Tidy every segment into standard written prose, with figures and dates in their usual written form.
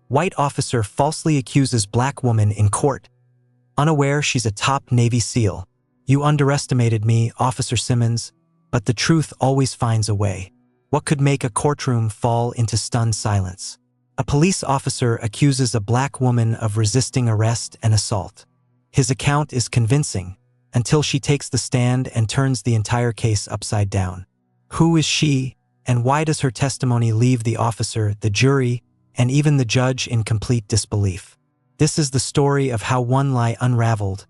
White officer falsely accuses black woman in court, unaware she's a top Navy SEAL. You underestimated me, Officer Simmons, but the truth always finds a way. What could make a courtroom fall into stunned silence? A police officer accuses a black woman of resisting arrest and assault. His account is convincing, until she takes the stand and turns the entire case upside down. Who is she, and why does her testimony leave the officer, the jury, and even the judge in complete disbelief? This is the story of how one lie unraveled,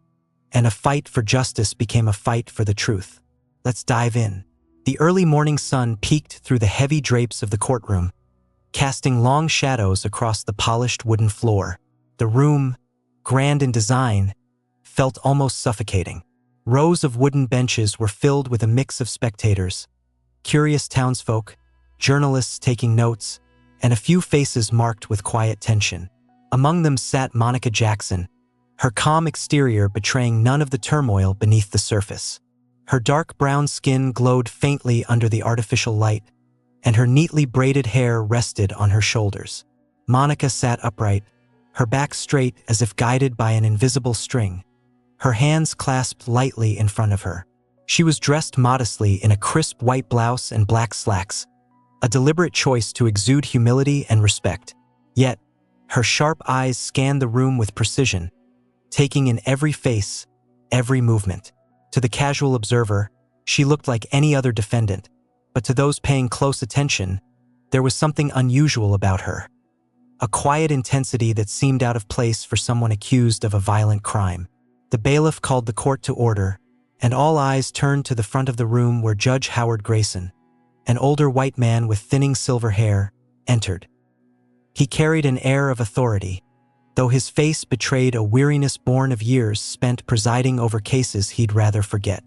and a fight for justice became a fight for the truth. Let's dive in. The early morning sun peeked through the heavy drapes of the courtroom, casting long shadows across the polished wooden floor. The room, grand in design, felt almost suffocating. Rows of wooden benches were filled with a mix of spectators, curious townsfolk, journalists taking notes, and a few faces marked with quiet tension. Among them sat Monica Jackson, her calm exterior betraying none of the turmoil beneath the surface. Her dark brown skin glowed faintly under the artificial light, and her neatly braided hair rested on her shoulders. Monica sat upright, her back straight as if guided by an invisible string, her hands clasped lightly in front of her. She was dressed modestly in a crisp white blouse and black slacks, a deliberate choice to exude humility and respect. Yet, her sharp eyes scanned the room with precision, taking in every face, every movement. To the casual observer, she looked like any other defendant, but to those paying close attention, there was something unusual about her. A quiet intensity that seemed out of place for someone accused of a violent crime. The bailiff called the court to order, and all eyes turned to the front of the room where Judge Howard Grayson, an older white man with thinning silver hair, entered. He carried an air of authority, though his face betrayed a weariness born of years spent presiding over cases he'd rather forget.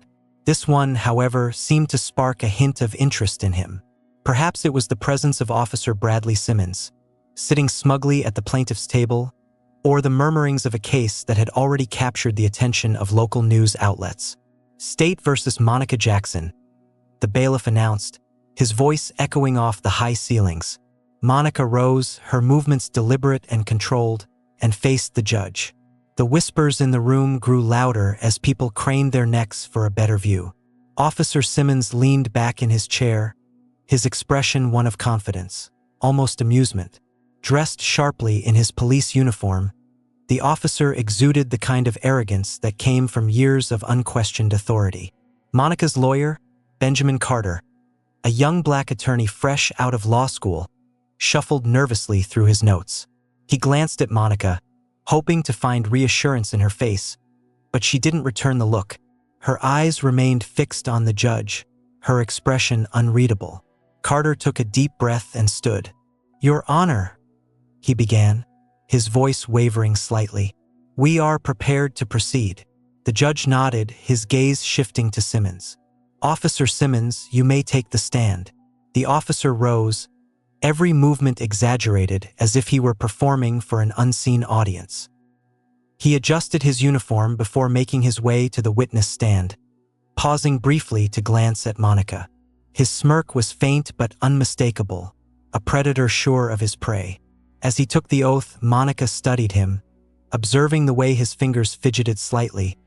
This one, however, seemed to spark a hint of interest in him. Perhaps it was the presence of Officer Bradley Simmons, sitting smugly at the plaintiff's table, or the murmurings of a case that had already captured the attention of local news outlets. State versus Monica Jackson, the bailiff announced, his voice echoing off the high ceilings. Monica rose, her movements deliberate and controlled, and faced the judge. The whispers in the room grew louder as people craned their necks for a better view. Officer Simmons leaned back in his chair, his expression one of confidence, almost amusement. Dressed sharply in his police uniform, the officer exuded the kind of arrogance that came from years of unquestioned authority. Monica's lawyer, Benjamin Carter, a young black attorney fresh out of law school, shuffled nervously through his notes. He glanced at Monica, hoping to find reassurance in her face, but she didn't return the look. Her eyes remained fixed on the judge, her expression unreadable. Carter took a deep breath and stood. "Your Honor," he began, his voice wavering slightly. "We are prepared to proceed." The judge nodded, his gaze shifting to Simmons. "Officer Simmons, you may take the stand." The officer rose, every movement exaggerated as if he were performing for an unseen audience. He adjusted his uniform before making his way to the witness stand, pausing briefly to glance at Monica. His smirk was faint but unmistakable, a predator sure of his prey. As he took the oath, Monica studied him, observing the way his fingers fidgeted slightly,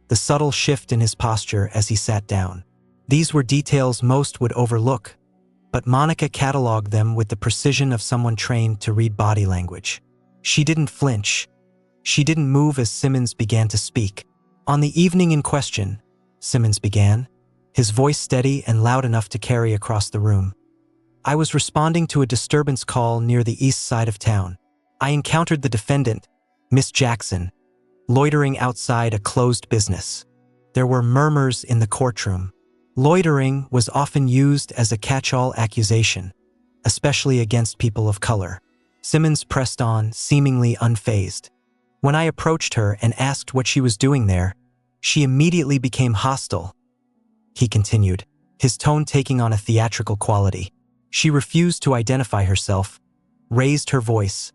the subtle shift in his posture as he sat down. These were details most would overlook, but Monica cataloged them with the precision of someone trained to read body language. She didn't flinch. She didn't move as Simmons began to speak. "On the evening in question," Simmons began, his voice steady and loud enough to carry across the room, "I was responding to a disturbance call near the east side of town. I encountered the defendant, Miss Jackson, loitering outside a closed business. There were murmurs in the courtroom. Loitering was often used as a catch-all accusation, especially against people of color." Simmons pressed on, seemingly unfazed. "When I approached her and asked what she was doing there, she immediately became hostile," he continued, his tone taking on a theatrical quality. "She refused to identify herself, raised her voice,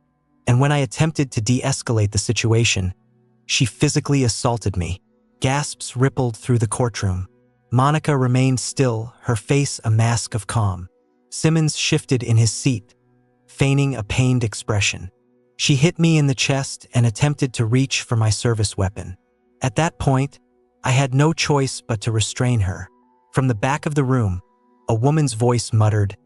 and when I attempted to de-escalate the situation, she physically assaulted me." Gasps rippled through the courtroom. Monica remained still, her face a mask of calm. Simmons shifted in his seat, feigning a pained expression. She hit me in the chest and attempted to reach for my service weapon. At that point, I had no choice but to restrain her. From the back of the room, a woman's voice muttered,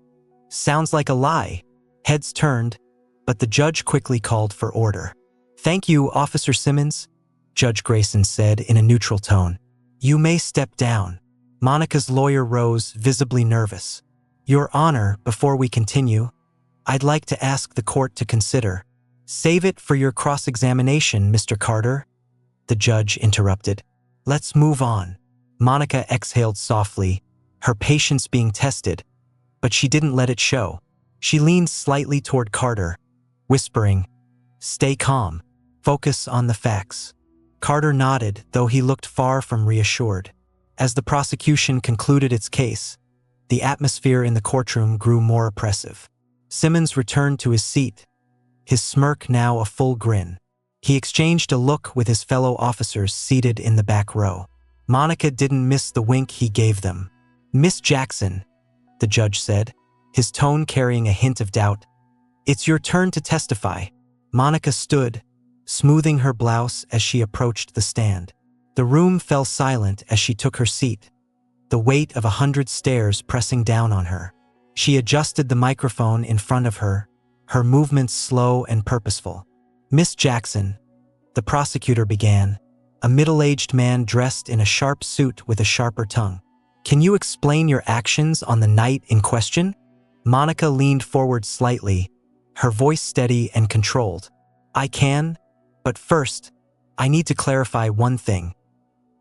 "Sounds like a lie." Heads turned, but the judge quickly called for order. "Thank you, Officer Simmons," Judge Grayson said in a neutral tone. "You may step down." Monica's lawyer rose, visibly nervous. "Your Honor, before we continue, I'd like to ask the court to consider." "Save it for your cross-examination, Mr. Carter," the judge interrupted. "Let's move on." Monica exhaled softly, her patience being tested, but she didn't let it show. She leaned slightly toward Carter, whispering, "Stay calm. Focus on the facts." Carter nodded, though he looked far from reassured. As the prosecution concluded its case, the atmosphere in the courtroom grew more oppressive. Simmons returned to his seat, his smirk now a full grin. He exchanged a look with his fellow officers seated in the back row. Monica didn't miss the wink he gave them. "Miss Jackson," the judge said, his tone carrying a hint of doubt, "it's your turn to testify." Monica stood, smoothing her blouse as she approached the stand. The room fell silent as she took her seat, the weight of 100 stares pressing down on her. She adjusted the microphone in front of her, her movements slow and purposeful. "Miss Jackson," the prosecutor began, a middle-aged man dressed in a sharp suit with a sharper tongue. "Can you explain your actions on the night in question?" Monica leaned forward slightly, her voice steady and controlled. "I can, but first, I need to clarify one thing.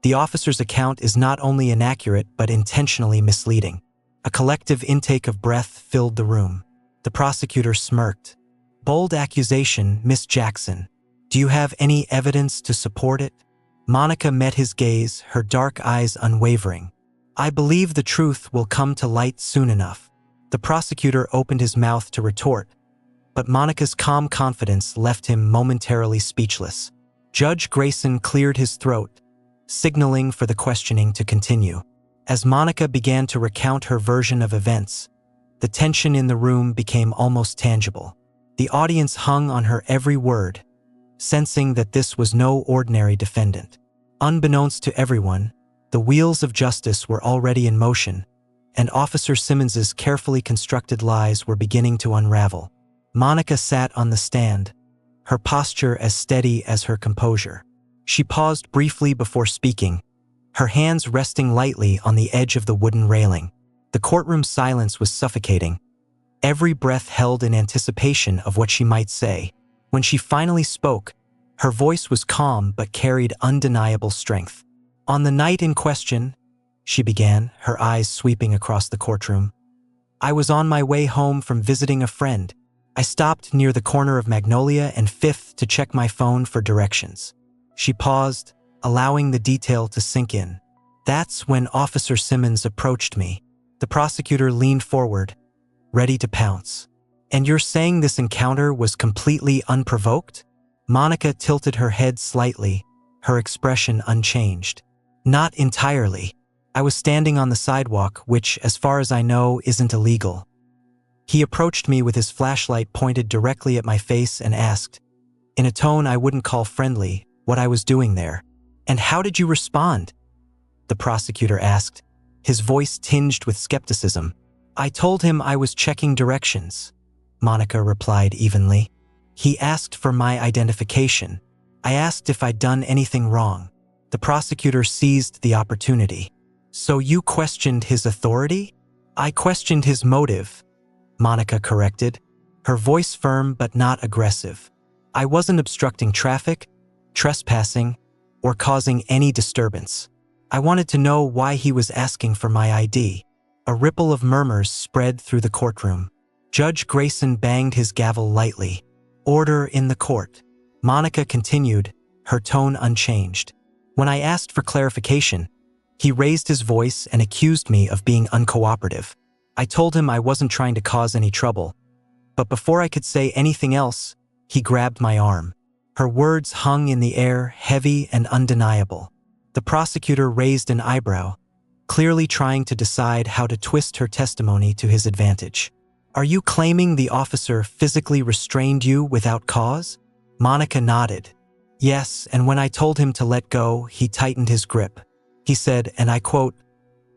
The officer's account is not only inaccurate but intentionally misleading." A collective intake of breath filled the room. The prosecutor smirked. "Bold accusation, Miss Jackson. Do you have any evidence to support it?" Monica met his gaze, her dark eyes unwavering. "I believe the truth will come to light soon enough." The prosecutor opened his mouth to retort, but Monica's calm confidence left him momentarily speechless. Judge Grayson cleared his throat, signaling for the questioning to continue. As Monica began to recount her version of events, the tension in the room became almost tangible. The audience hung on her every word, sensing that this was no ordinary defendant. Unbeknownst to everyone, the wheels of justice were already in motion, and Officer Simmons's carefully constructed lies were beginning to unravel. Monica sat on the stand, her posture as steady as her composure. She paused briefly before speaking, her hands resting lightly on the edge of the wooden railing. The courtroom silence was suffocating, every breath held in anticipation of what she might say. When she finally spoke, her voice was calm but carried undeniable strength. "On the night in question," she began, her eyes sweeping across the courtroom, "I was on my way home from visiting a friend. I stopped near the corner of Magnolia and 5th to check my phone for directions." She paused, allowing the detail to sink in. "That's when Officer Simmons approached me." The prosecutor leaned forward, ready to pounce. "And you're saying this encounter was completely unprovoked?" Monica tilted her head slightly, her expression unchanged. "Not entirely. I was standing on the sidewalk, which, as far as I know, isn't illegal. He approached me with his flashlight pointed directly at my face and asked, in a tone I wouldn't call friendly, what I was doing there. "And how did you respond?" the prosecutor asked, his voice tinged with skepticism. "I told him I was checking directions," Monica replied evenly. "He asked for my identification. I asked if I'd done anything wrong." The prosecutor seized the opportunity. "So you questioned his authority?" "I questioned his motive," Monica corrected, her voice firm but not aggressive. "I wasn't obstructing traffic, trespassing, or causing any disturbance. I wanted to know why he was asking for my ID." A ripple of murmurs spread through the courtroom. Judge Grayson banged his gavel lightly. "Order in the court." Monica continued, her tone unchanged. "When I asked for clarification, he raised his voice and accused me of being uncooperative. I told him I wasn't trying to cause any trouble, but before I could say anything else, he grabbed my arm." Her words hung in the air, heavy and undeniable. The prosecutor raised an eyebrow, clearly trying to decide how to twist her testimony to his advantage. Are you claiming the officer physically restrained you without cause? Monica nodded. Yes, and when I told him to let go, he tightened his grip. He said, and I quote,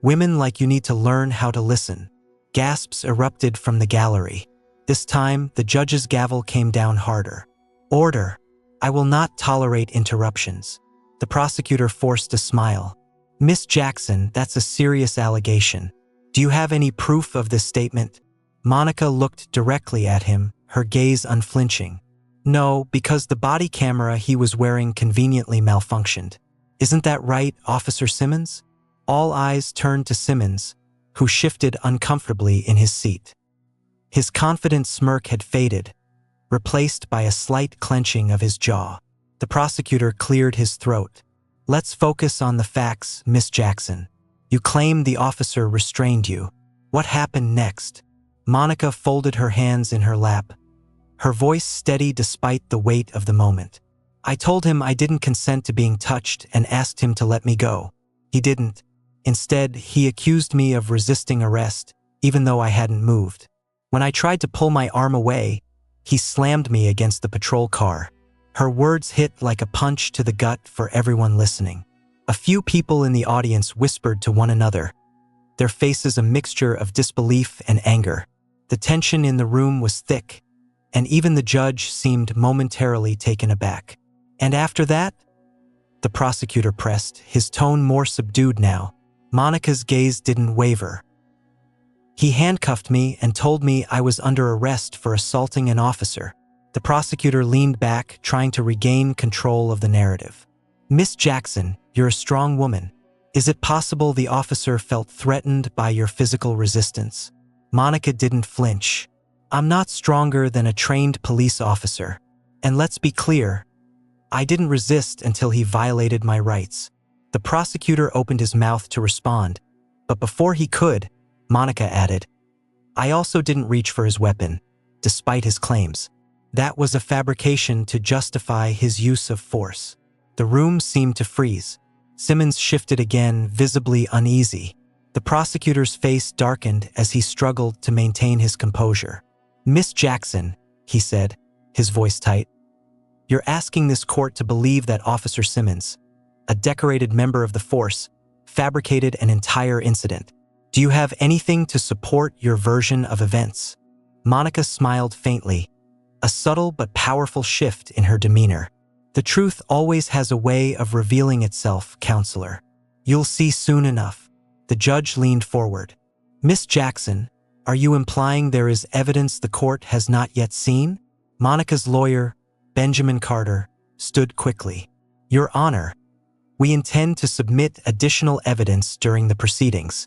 "Women like you need to learn how to listen." Gasps erupted from the gallery. This time, the judge's gavel came down harder. Order. I will not tolerate interruptions. The prosecutor forced a smile. Miss Jackson, that's a serious allegation. Do you have any proof of this statement? Monica looked directly at him, her gaze unflinching. No, because the body camera he was wearing conveniently malfunctioned. Isn't that right, Officer Simmons? All eyes turned to Simmons, who shifted uncomfortably in his seat. His confident smirk had faded, replaced by a slight clenching of his jaw. The prosecutor cleared his throat. Let's focus on the facts, Miss Jackson. You claim the officer restrained you. What happened next? Monica folded her hands in her lap, her voice steady despite the weight of the moment. I told him I didn't consent to being touched and asked him to let me go. He didn't. Instead, he accused me of resisting arrest, even though I hadn't moved. When I tried to pull my arm away, he slammed me against the patrol car. Her words hit like a punch to the gut for everyone listening. A few people in the audience whispered to one another, their faces a mixture of disbelief and anger. The tension in the room was thick, and even the judge seemed momentarily taken aback. And after that? The prosecutor pressed, his tone more subdued now. Monica's gaze didn't waver. He handcuffed me and told me I was under arrest for assaulting an officer. The prosecutor leaned back, trying to regain control of the narrative. Miss Jackson, you're a strong woman. Is it possible the officer felt threatened by your physical resistance? Monica didn't flinch. I'm not stronger than a trained police officer. And let's be clear, I didn't resist until he violated my rights. The prosecutor opened his mouth to respond, but before he could, Monica added, I also didn't reach for his weapon, despite his claims. That was a fabrication to justify his use of force. The room seemed to freeze. Simmons shifted again, visibly uneasy. The prosecutor's face darkened as he struggled to maintain his composure. Miss Jackson, he said, his voice tight, you're asking this court to believe that Officer Simmons, a decorated member of the force, fabricated an entire incident. Do you have anything to support your version of events? Monica smiled faintly, a subtle but powerful shift in her demeanor. The truth always has a way of revealing itself, counselor. You'll see soon enough. The judge leaned forward. Miss Jackson, are you implying there is evidence the court has not yet seen? Monica's lawyer, Benjamin Carter, stood quickly. Your Honor, we intend to submit additional evidence during the proceedings.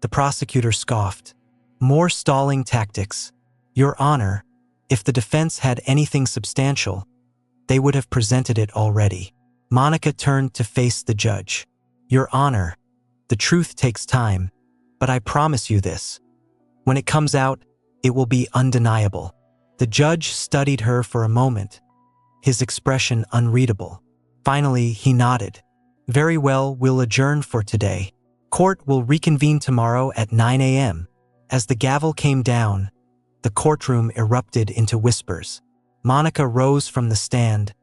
The prosecutor scoffed. More stalling tactics. Your Honor, if the defense had anything substantial, they would have presented it already. Monica turned to face the judge. Your Honor, the truth takes time, but I promise you this. When it comes out, it will be undeniable. The judge studied her for a moment, his expression unreadable. Finally, he nodded. Very well, we'll adjourn for today. Court will reconvene tomorrow at 9 a.m. As the gavel came down, the courtroom erupted into whispers. Monica rose from the stand,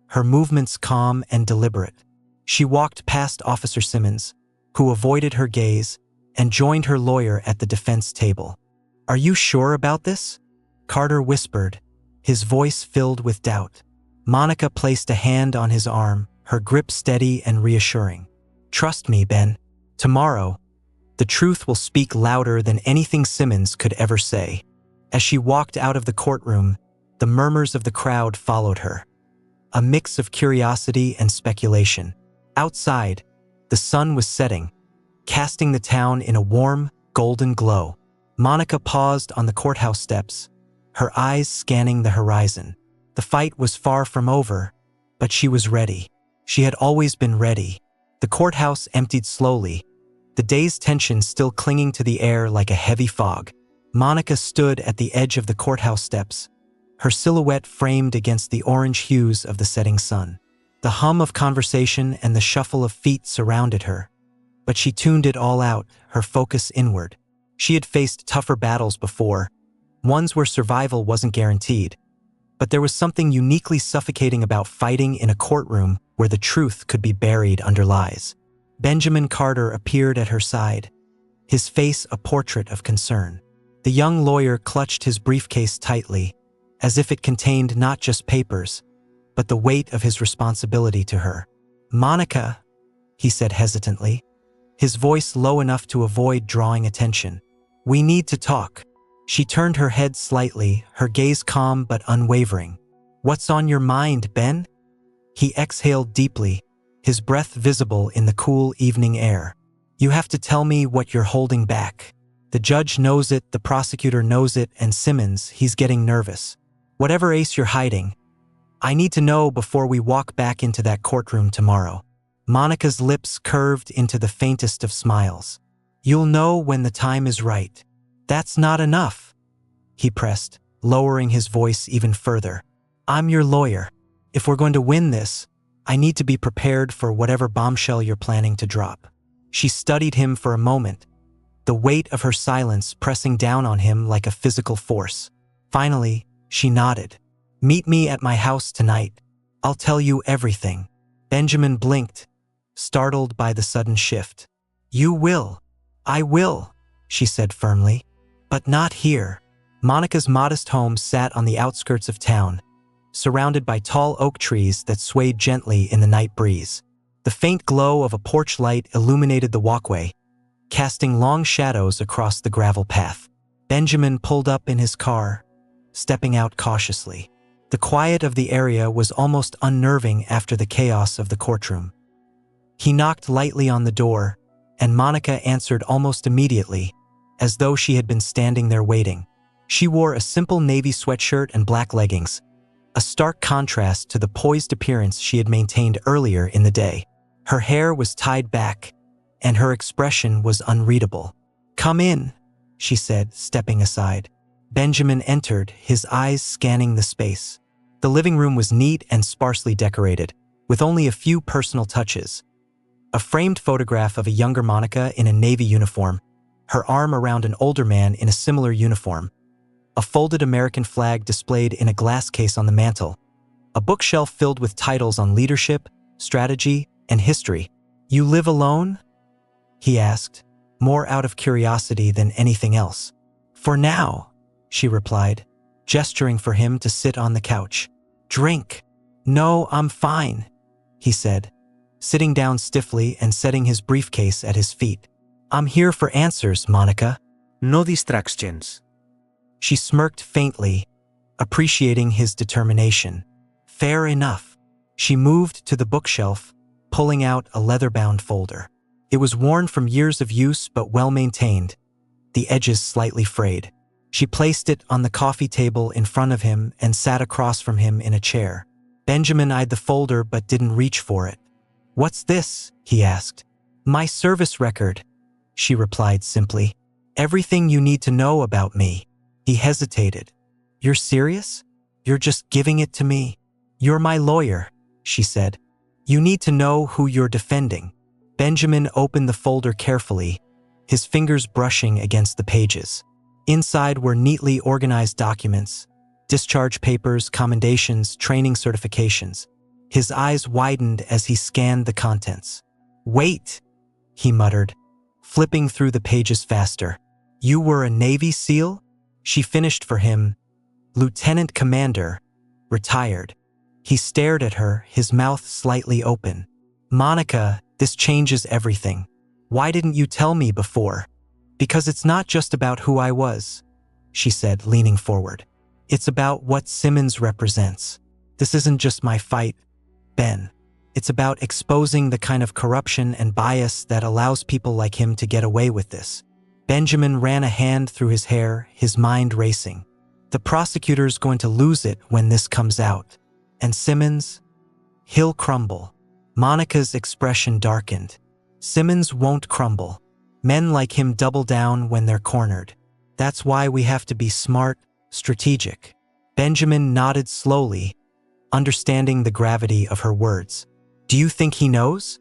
her movements calm and deliberate. She walked past Officer Simmons, who avoided her gaze, and joined her lawyer at the defense table. Are you sure about this? Carter whispered, his voice filled with doubt. Monica placed a hand on his arm, her grip steady and reassuring. Trust me, Ben. Tomorrow, the truth will speak louder than anything Simmons could ever say. As she walked out of the courtroom, the murmurs of the crowd followed her. A mix of curiosity and speculation. Outside, the sun was setting, casting the town in a warm, golden glow. Monica paused on the courthouse steps, her eyes scanning the horizon. The fight was far from over, but she was ready. She had always been ready. The courthouse emptied slowly, the day's tension still clinging to the air like a heavy fog. Monica stood at the edge of the courthouse steps, her silhouette framed against the orange hues of the setting sun. The hum of conversation and the shuffle of feet surrounded her, but she tuned it all out, her focus inward. She had faced tougher battles before, ones where survival wasn't guaranteed. But there was something uniquely suffocating about fighting in a courtroom where the truth could be buried under lies. Benjamin Carter appeared at her side, his face a portrait of concern. The young lawyer clutched his briefcase tightly, as if it contained not just papers, but the weight of his responsibility to her. "Monica," he said hesitantly, his voice low enough to avoid drawing attention. "We need to talk." She turned her head slightly, her gaze calm but unwavering. "What's on your mind, Ben?" He exhaled deeply, his breath visible in the cool evening air. "You have to tell me what you're holding back. The judge knows it, the prosecutor knows it, and Simmons, he's getting nervous. Whatever ace you're hiding, I need to know before we walk back into that courtroom tomorrow." Monica's lips curved into the faintest of smiles. "You'll know when the time is right." "That's not enough," he pressed, lowering his voice even further. "I'm your lawyer. If we're going to win this, I need to be prepared for whatever bombshell you're planning to drop." She studied him for a moment, the weight of her silence pressing down on him like a physical force. Finally, she nodded. "Meet me at my house tonight. I'll tell you everything." Benjamin blinked, startled by the sudden shift. "You will. I will," she said firmly. "But not here." Monica's modest home sat on the outskirts of town, surrounded by tall oak trees that swayed gently in the night breeze. The faint glow of a porch light illuminated the walkway, casting long shadows across the gravel path. Benjamin pulled up in his car, stepping out cautiously. The quiet of the area was almost unnerving after the chaos of the courtroom. He knocked lightly on the door, and Monica answered almost immediately, as though she had been standing there waiting. She wore a simple navy sweatshirt and black leggings, a stark contrast to the poised appearance she had maintained earlier in the day. Her hair was tied back, and her expression was unreadable. "Come in," she said, stepping aside. Benjamin entered, his eyes scanning the space. The living room was neat and sparsely decorated, with only a few personal touches. A framed photograph of a younger Monica in a navy uniform, her arm around an older man in a similar uniform. A folded American flag displayed in a glass case on the mantel. A bookshelf filled with titles on leadership, strategy, and history. "You live alone?" he asked, more out of curiosity than anything else. "For now," she replied, gesturing for him to sit on the couch. "Drink." "No, I'm fine," he said, sitting down stiffly and setting his briefcase at his feet. "I'm here for answers, Monica. No distractions." She smirked faintly, appreciating his determination. "Fair enough." She moved to the bookshelf, pulling out a leather-bound folder. It was worn from years of use but well-maintained, the edges slightly frayed. She placed it on the coffee table in front of him and sat across from him in a chair. Benjamin eyed the folder but didn't reach for it. "What's this?" he asked. "My service record," she replied simply. "Everything you need to know about me." He hesitated. "You're serious? You're just giving it to me?" "You're my lawyer," she said. "You need to know who you're defending." Benjamin opened the folder carefully, his fingers brushing against the pages. Inside were neatly organized documents, discharge papers, commendations, training certifications. His eyes widened as he scanned the contents. "Wait," he muttered, flipping through the pages faster. "You were a Navy SEAL?" She finished for him. "Lieutenant Commander, retired." He stared at her, his mouth slightly open. "Monica, this changes everything. Why didn't you tell me before?" "Because it's not just about who I was," she said, leaning forward. "It's about what Simmons represents. This isn't just my fight, Ben. It's about exposing the kind of corruption and bias that allows people like him to get away with this." Benjamin ran a hand through his hair, his mind racing. "The prosecutor's going to lose it when this comes out. And Simmons? He'll crumble." Monica's expression darkened. "Simmons won't crumble. Men like him double down when they're cornered. That's why we have to be smart, strategic." Benjamin nodded slowly, understanding the gravity of her words. "Do you think he knows?"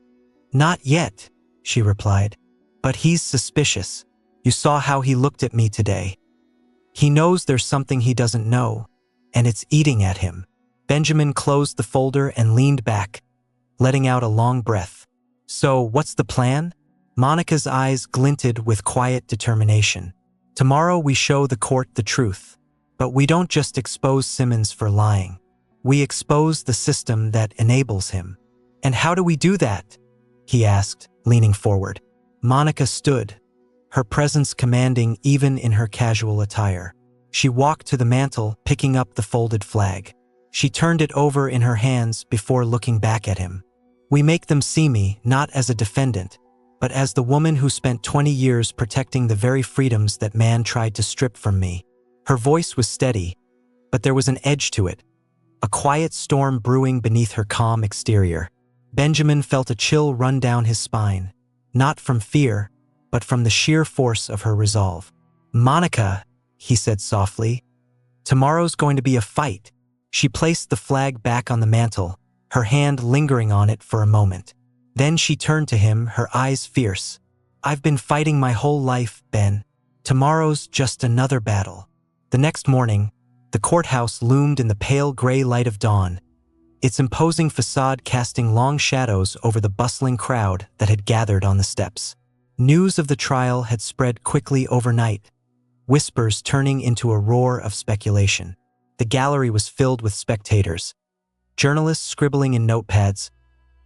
"Not yet," she replied. "But he's suspicious. You saw how he looked at me today." He knows there's something he doesn't know, and it's eating at him. Benjamin closed the folder and leaned back, letting out a long breath. So, what's the plan? Monica's eyes glinted with quiet determination. Tomorrow we show the court the truth. But we don't just expose Simmons for lying. We expose the system that enables him. And how do we do that? He asked, leaning forward. Monica stood, her presence commanding even in her casual attire. She walked to the mantel, picking up the folded flag. She turned it over in her hands before looking back at him. We make them see me not as a defendant, but as the woman who spent 20 years protecting the very freedoms that man tried to strip from me. Her voice was steady, but there was an edge to it, a quiet storm brewing beneath her calm exterior. Benjamin felt a chill run down his spine, not from fear, but from the sheer force of her resolve. Monica, he said softly, tomorrow's going to be a fight. She placed the flag back on the mantel, her hand lingering on it for a moment. Then she turned to him, her eyes fierce. I've been fighting my whole life, Ben. Tomorrow's just another battle. The next morning, the courthouse loomed in the pale gray light of dawn, its imposing facade casting long shadows over the bustling crowd that had gathered on the steps. News of the trial had spread quickly overnight, whispers turning into a roar of speculation. The gallery was filled with spectators, journalists scribbling in notepads,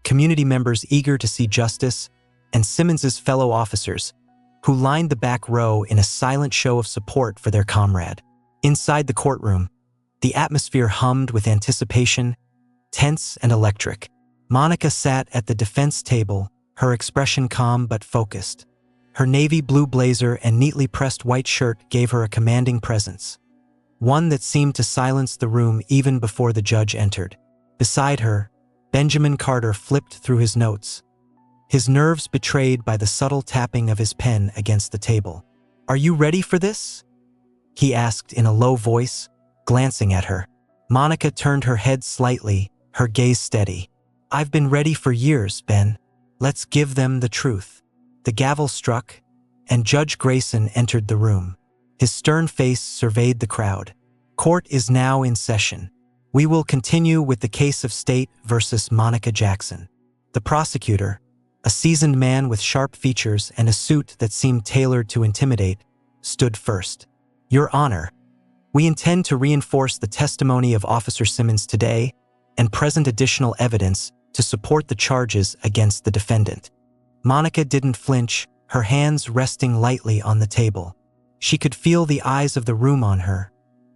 community members eager to see justice, and Simmons's fellow officers, who lined the back row in a silent show of support for their comrade. Inside the courtroom, the atmosphere hummed with anticipation, tense and electric. Monica sat at the defense table, her expression calm but focused. Her navy blue blazer and neatly pressed white shirt gave her a commanding presence, one that seemed to silence the room even before the judge entered. Beside her, Benjamin Carter flipped through his notes, his nerves betrayed by the subtle tapping of his pen against the table. "Are you ready for this?" he asked in a low voice, glancing at her. Monica turned her head slightly, her gaze steady. "I've been ready for years, Ben. Let's give them the truth." The gavel struck, and Judge Grayson entered the room. His stern face surveyed the crowd. "Court is now in session. We will continue with the case of State versus Monica Jackson." The prosecutor, a seasoned man with sharp features and a suit that seemed tailored to intimidate, stood first. "Your Honor, we intend to reinforce the testimony of Officer Simmons today and present additional evidence to support the charges against the defendant." Monica didn't flinch, her hands resting lightly on the table. She could feel the eyes of the room on her,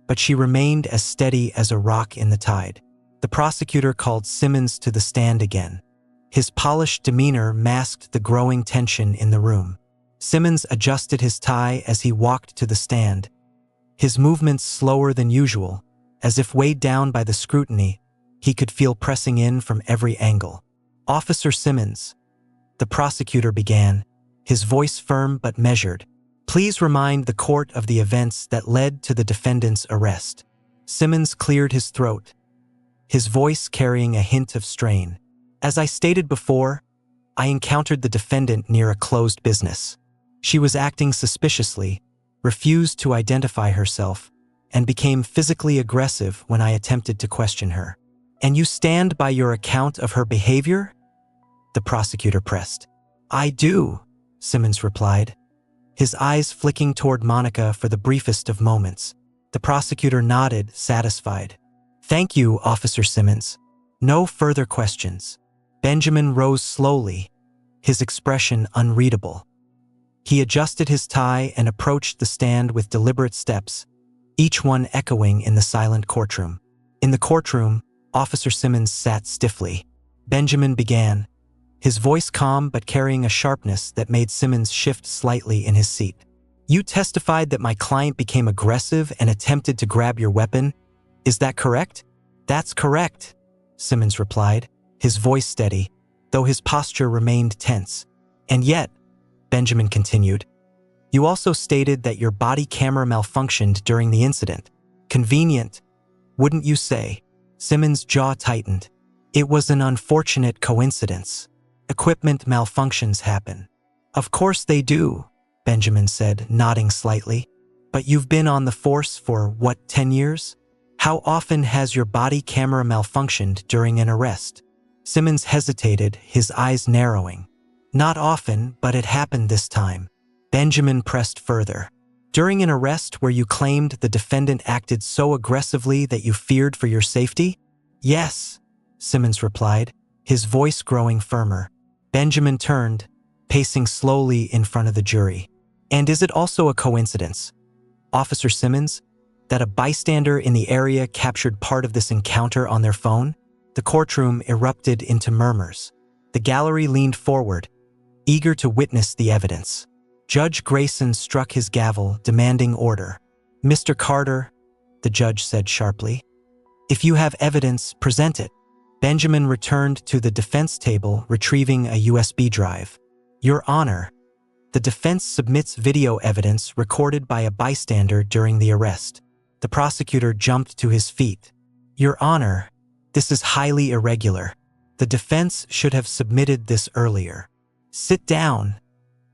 but she remained as steady as a rock in the tide. The prosecutor called Simmons to the stand again. His polished demeanor masked the growing tension in the room. Simmons adjusted his tie as he walked to the stand, his movements slower than usual, as if weighed down by the scrutiny he could feel pressing in from every angle. "Officer Simmons," the prosecutor began, his voice firm but measured, "please remind the court of the events that led to the defendant's arrest." Simmons cleared his throat, his voice carrying a hint of strain. "As I stated before, I encountered the defendant near a closed business. She was acting suspiciously, refused to identify herself, and became physically aggressive when I attempted to question her." "And you stand by your account of her behavior?" the prosecutor pressed. "I do," Simmons replied, his eyes flicking toward Monica for the briefest of moments. The prosecutor nodded, satisfied. "Thank you, Officer Simmons. No further questions." Benjamin rose slowly, his expression unreadable. He adjusted his tie and approached the stand with deliberate steps, each one echoing in the silent courtroom. In the courtroom, Officer Simmons sat stiffly. Benjamin began, his voice calm but carrying a sharpness that made Simmons shift slightly in his seat. "You testified that my client became aggressive and attempted to grab your weapon. Is that correct?" "That's correct," Simmons replied, his voice steady, though his posture remained tense. "And yet," Benjamin continued, "you also stated that your body camera malfunctioned during the incident. Convenient, wouldn't you say?" Simmons' jaw tightened. "It was an unfortunate coincidence. Equipment malfunctions happen." "Of course they do," Benjamin said, nodding slightly. But you've been on the force for, what, 10 years? How often has your body camera malfunctioned during an arrest? Simmons hesitated, his eyes narrowing. Not often, but it happened this time. Benjamin pressed further. During an arrest where you claimed the defendant acted so aggressively that you feared for your safety? Yes, Simmons replied, his voice growing firmer. Benjamin turned, pacing slowly in front of the jury. And is it also a coincidence, Officer Simmons, that a bystander in the area captured part of this encounter on their phone? The courtroom erupted into murmurs. The gallery leaned forward, eager to witness the evidence. Judge Grayson struck his gavel, demanding order. Mr. Carter, the judge said sharply, if you have evidence, present it. Benjamin returned to the defense table, retrieving a USB drive. Your Honor, the defense submits video evidence recorded by a bystander during the arrest. The prosecutor jumped to his feet. Your Honor, this is highly irregular. The defense should have submitted this earlier. Sit down,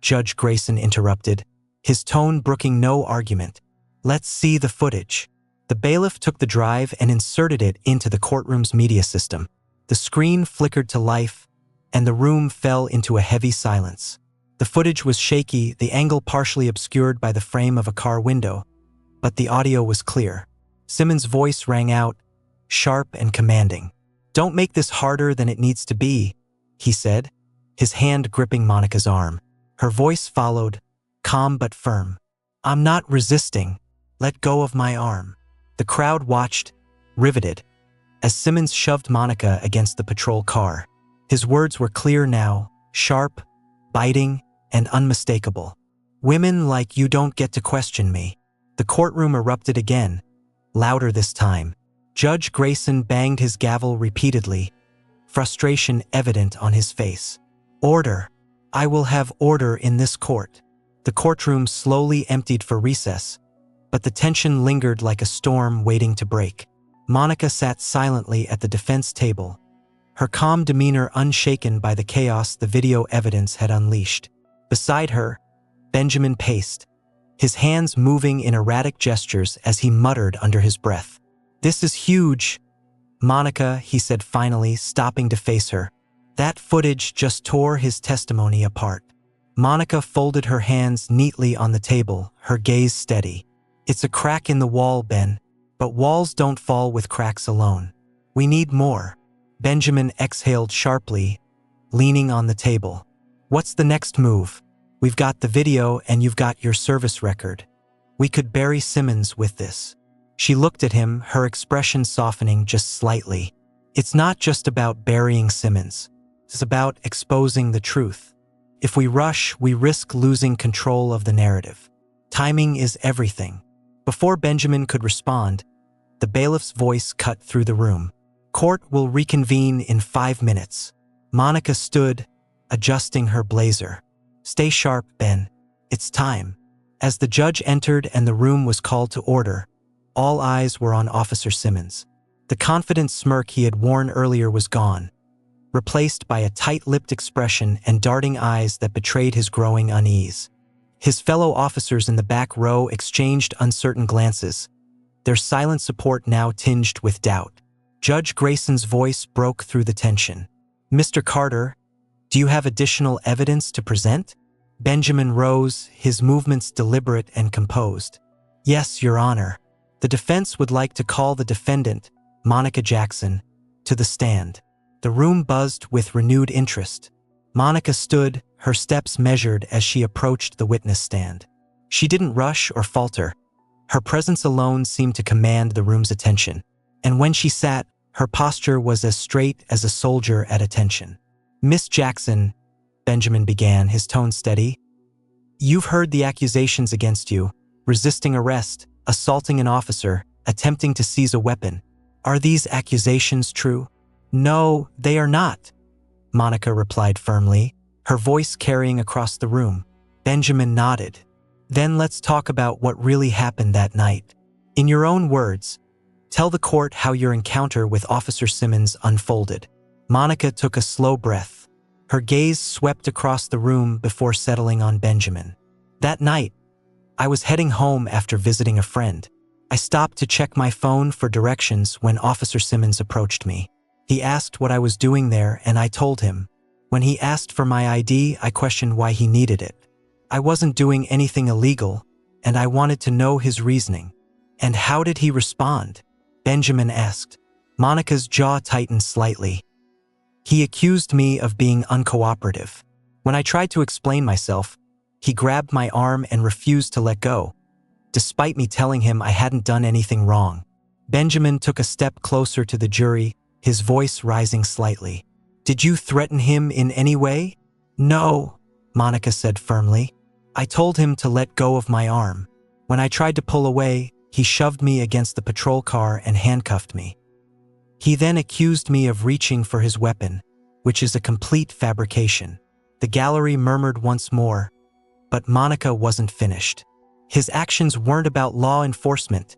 Judge Grayson interrupted, his tone brooking no argument. Let's see the footage. The bailiff took the drive and inserted it into the courtroom's media system. The screen flickered to life, and the room fell into a heavy silence. The footage was shaky, the angle partially obscured by the frame of a car window, but the audio was clear. Simmons' voice rang out, sharp and commanding. Don't make this harder than it needs to be, he said, his hand gripping Monica's arm. Her voice followed, calm but firm. I'm not resisting. Let go of my arm. The crowd watched, riveted, as Simmons shoved Monica against the patrol car. His words were clear now, sharp, biting, and unmistakable. Women like you don't get to question me. The courtroom erupted again, louder this time. Judge Grayson banged his gavel repeatedly, frustration evident on his face. Order. I will have order in this court. The courtroom slowly emptied for recess, but the tension lingered like a storm waiting to break. Monica sat silently at the defense table, her calm demeanor unshaken by the chaos the video evidence had unleashed. Beside her, Benjamin paced, his hands moving in erratic gestures as he muttered under his breath. This is huge, Monica, he said finally, stopping to face her. That footage just tore his testimony apart. Monica folded her hands neatly on the table, her gaze steady. It's a crack in the wall, Ben, but walls don't fall with cracks alone. We need more. Benjamin exhaled sharply, leaning on the table. What's the next move? We've got the video and you've got your service record. We could bury Simmons with this. She looked at him, her expression softening just slightly. It's not just about burying Simmons. It's about exposing the truth. If we rush, we risk losing control of the narrative. Timing is everything. Before Benjamin could respond, the bailiff's voice cut through the room. Court will reconvene in 5 minutes. Monica stood, adjusting her blazer. Stay sharp, Ben. It's time. As the judge entered and the room was called to order, all eyes were on Officer Simmons. The confident smirk he had worn earlier was gone, replaced by a tight-lipped expression and darting eyes that betrayed his growing unease. His fellow officers in the back row exchanged uncertain glances, their silent support now tinged with doubt. Judge Grayson's voice broke through the tension. Mr. Carter, do you have additional evidence to present? Benjamin rose, his movements deliberate and composed. Yes, Your Honor. The defense would like to call the defendant, Monica Jackson, to the stand. The room buzzed with renewed interest. Monica stood, her steps measured as she approached the witness stand. She didn't rush or falter. Her presence alone seemed to command the room's attention. And when she sat, her posture was as straight as a soldier at attention. Miss Jackson, Benjamin began, his tone steady. You've heard the accusations against you, resisting arrest, assaulting an officer, attempting to seize a weapon. Are these accusations true? No, they are not, Monica replied firmly, her voice carrying across the room. Benjamin nodded. Then let's talk about what really happened that night. In your own words, tell the court how your encounter with Officer Simmons unfolded. Monica took a slow breath. Her gaze swept across the room before settling on Benjamin. That night, I was heading home after visiting a friend. I stopped to check my phone for directions when Officer Simmons approached me. He asked what I was doing there, and I told him. When he asked for my ID, I questioned why he needed it. I wasn't doing anything illegal, and I wanted to know his reasoning. And how did he respond? Benjamin asked. Monica's jaw tightened slightly. He accused me of being uncooperative. When I tried to explain myself, he grabbed my arm and refused to let go, despite me telling him I hadn't done anything wrong. Benjamin took a step closer to the jury, his voice rising slightly. Did you threaten him in any way? No, Monica said firmly. I told him to let go of my arm. When I tried to pull away, he shoved me against the patrol car and handcuffed me. He then accused me of reaching for his weapon, which is a complete fabrication. The gallery murmured once more, but Monica wasn't finished. His actions weren't about law enforcement,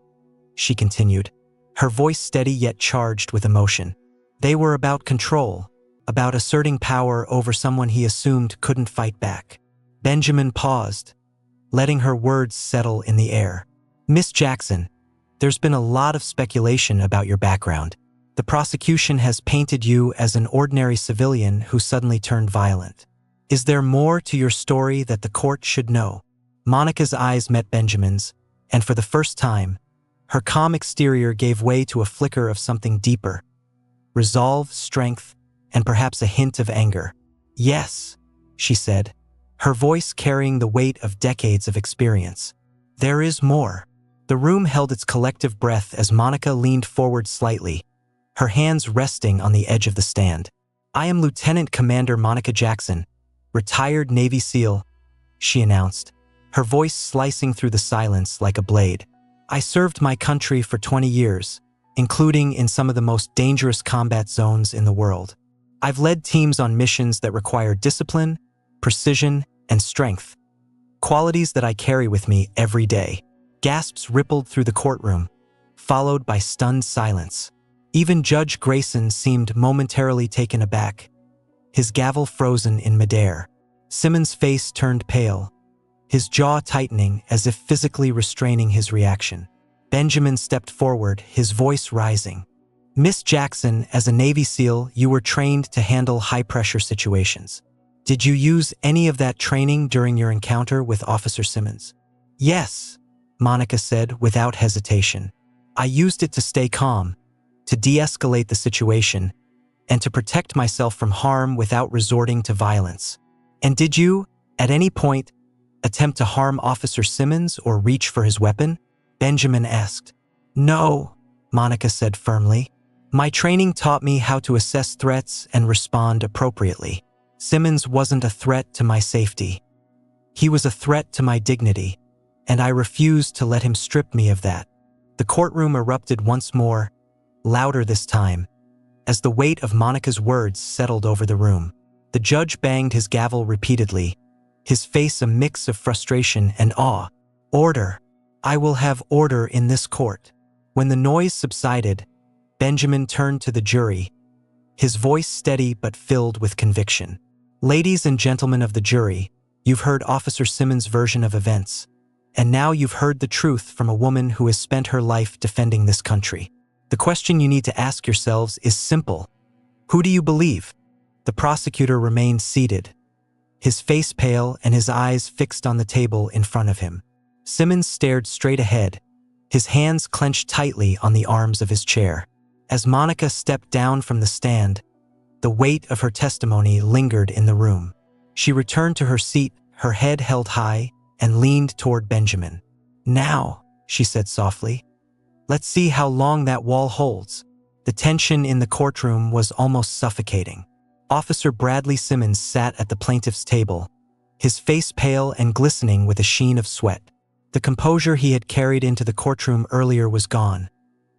she continued, her voice steady yet charged with emotion. They were about control, about asserting power over someone he assumed couldn't fight back. Benjamin paused, letting her words settle in the air. Miss Jackson, there's been a lot of speculation about your background. The prosecution has painted you as an ordinary civilian who suddenly turned violent. Is there more to your story that the court should know? Monica's eyes met Benjamin's, and for the first time, her calm exterior gave way to a flicker of something deeper. Resolve, strength, and perhaps a hint of anger. Yes, she said, her voice carrying the weight of decades of experience. There is more. The room held its collective breath as Monica leaned forward slightly, her hands resting on the edge of the stand. I am Lieutenant Commander Monica Jackson, retired Navy SEAL, she announced, her voice slicing through the silence like a blade. I served my country for 20 years, including in some of the most dangerous combat zones in the world. I've led teams on missions that require discipline, precision, and strength, qualities that I carry with me every day. Gasps rippled through the courtroom, followed by stunned silence. Even Judge Grayson seemed momentarily taken aback, his gavel frozen in midair. Simmons' face turned pale, his jaw tightening as if physically restraining his reaction. Benjamin stepped forward, his voice rising. Miss Jackson, as a Navy SEAL, you were trained to handle high-pressure situations. Did you use any of that training during your encounter with Officer Simmons? Yes, Monica said without hesitation. I used it to stay calm, to de-escalate the situation, and to protect myself from harm without resorting to violence. And did you, at any point, attempt to harm Officer Simmons or reach for his weapon? Benjamin asked. No, Monica said firmly. My training taught me how to assess threats and respond appropriately. Simmons wasn't a threat to my safety. He was a threat to my dignity, and I refused to let him strip me of that. The courtroom erupted once more, louder this time, as the weight of Monica's words settled over the room. The judge banged his gavel repeatedly, his face a mix of frustration and awe. Order. I will have order in this court. When the noise subsided, Benjamin turned to the jury, his voice steady but filled with conviction. Ladies and gentlemen of the jury, you've heard Officer Simmons' version of events, and now you've heard the truth from a woman who has spent her life defending this country. The question you need to ask yourselves is simple. Who do you believe? The prosecutor remained seated, his face pale and his eyes fixed on the table in front of him. Simmons stared straight ahead, his hands clenched tightly on the arms of his chair. As Monica stepped down from the stand, the weight of her testimony lingered in the room. She returned to her seat, her head held high, and leaned toward Benjamin. Now, she said softly, let's see how long that wall holds. The tension in the courtroom was almost suffocating. Officer Bradley Simmons sat at the plaintiff's table, his face pale and glistening with a sheen of sweat. The composure he had carried into the courtroom earlier was gone,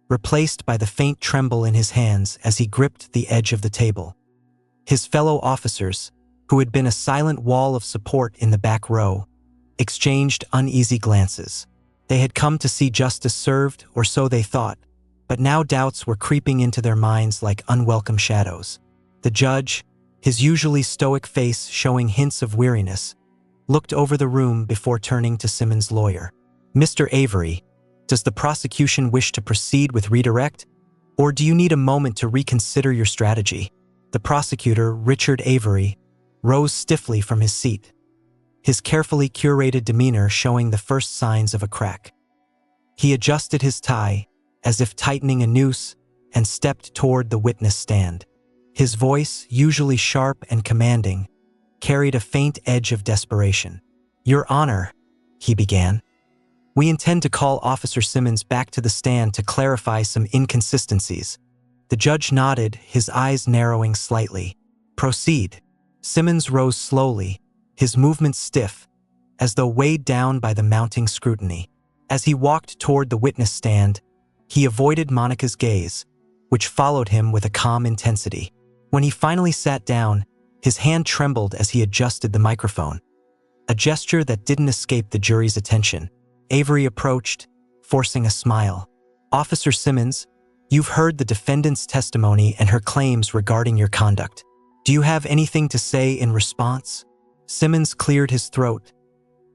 replaced by the faint tremble in his hands as he gripped the edge of the table. His fellow officers, who had been a silent wall of support in the back row, exchanged uneasy glances. They had come to see justice served, or so they thought, but now doubts were creeping into their minds like unwelcome shadows. The judge, his usually stoic face showing hints of weariness, looked over the room before turning to Simmons' lawyer. Mr. Avery, does the prosecution wish to proceed with redirect, or do you need a moment to reconsider your strategy? The prosecutor, Richard Avery, rose stiffly from his seat, his carefully curated demeanor showing the first signs of a crack. He adjusted his tie, as if tightening a noose, and stepped toward the witness stand. His voice, usually sharp and commanding, carried a faint edge of desperation. "Your Honor," he began, "we intend to call Officer Simmons back to the stand to clarify some inconsistencies." The judge nodded, his eyes narrowing slightly. "Proceed." Simmons rose slowly, his movements stiff, as though weighed down by the mounting scrutiny. As he walked toward the witness stand, he avoided Monica's gaze, which followed him with a calm intensity. When he finally sat down, his hand trembled as he adjusted the microphone, a gesture that didn't escape the jury's attention. Avery approached, forcing a smile. "Officer Simmons, you've heard the defendant's testimony and her claims regarding your conduct. Do you have anything to say in response?" Simmons cleared his throat,